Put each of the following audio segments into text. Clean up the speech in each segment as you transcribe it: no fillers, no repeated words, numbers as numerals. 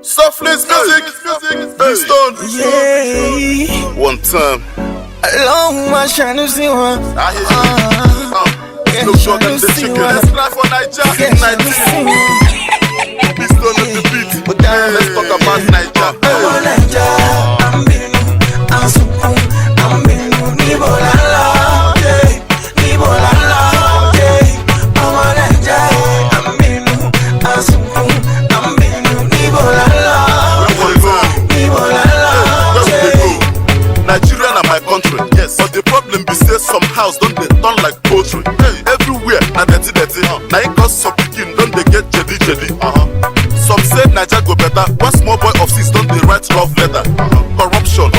Softness music, hey. Stone. Yeah. One time. Alone, my shine see one. I hear you. No sugar and the chicken. Let's fly for Naija. 19. Be Stone on the beat. But then let's talk about Naija. Omo Naija, I'm binu, I'm supu, I'm binu, ni bolala, ni bolala, Omo Naija, I'm binu, I'm supu, I'm binu, ni bolala. Nigeria na my country, yes. But the problem be say some house don't they turn like poultry. Hey, everywhere na dirty. Na it cause some pikin don't they get jedi. Some say Naija go better. One small boy of 6 don't they write love letter. Corruption.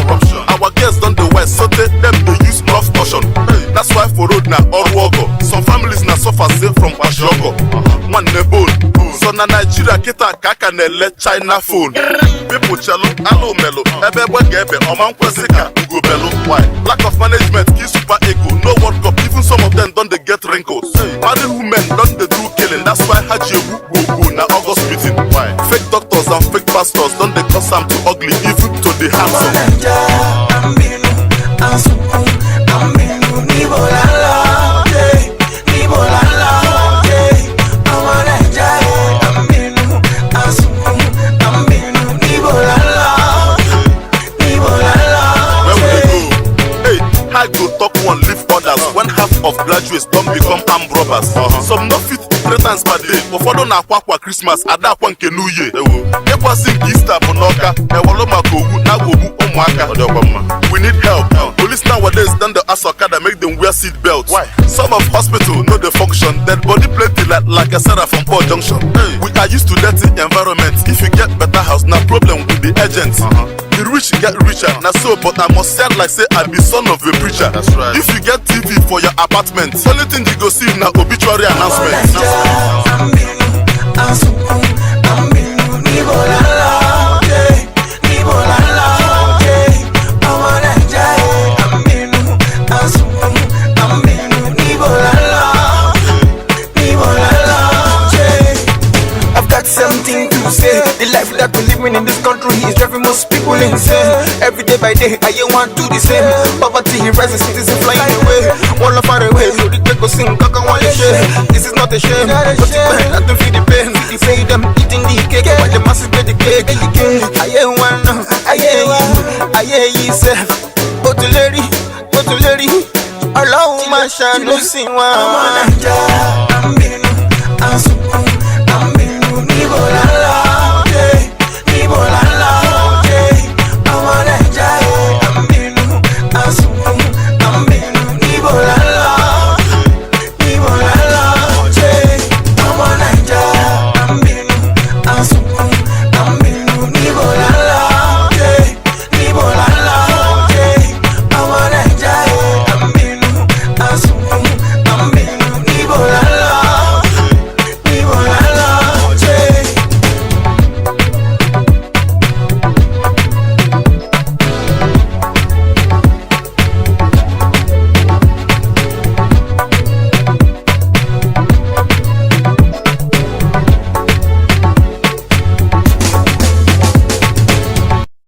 Our girls don't they wear so them they use love caution. Hey, that's why for road na Oruogo. Some families na suffer say from Kwashiorkor. One nebon. So na Nigeria kita kaka nele China phone. People chelo, alo melo. Ebe gebe, oman kwesika, ugo belo. Why? Lack of management, kill super ego. No World Cup, even some of them don't they get wrinkles. Married women don't they do killing. That's why Haji go na August meeting. Why? Fake doctors and fake pastors don't they cause them to ugly, even to the handsome. I'm binu, I'm supu, I'm binu, ni bolala, ni bolala, Omo Naija, I'm binu, I'm supu, I'm binu, ni bolala, ni bolala. Where will they go? Hey, how go talk one, leave others when half of graduates don't become armed robbers? Some no fit 3 times per day. Ụfọdụ na-akwa kwa Christmas, ada akwa nke New Year. Ịkwasị nke Easter bụ n'ọka, ewelu maka ogwu na-agwogbu ụmụaka. We need help. Police nowadays don dey ask Okada make them wear seat belts. Why? Some of hospital no dey function, dead body plenty like a Sarah from Port Junction. We are used to dirty environment. If you get better house, na problem with the agents. The rich get richer, na so, but I must sound like say I be son of a preacher. That's right. If you get TV for your apartment, only thing you go see na obituary announcement. I'm binu, I'm supu, I'm binu, ni bolala, ni bolala, Omo Naija, I'm binu, I'm supu, I'm binu, ni bolala, ni bolala. I've got something to say. The life that we're living in this country is driving most people insane. Every day by day, I want to do the same. Poverty, rising cities are flying away. One far away, so the go sing, kaka one share. This is not a shame, but it's bad, I don't feel the pain. You say them eating the cake, while the masses get the cake. I hear one, I hear you say, go to lady, allow my shine, no sing one. Omo Naija, I'm binu, I'm supu, I'm binu, ni bolala.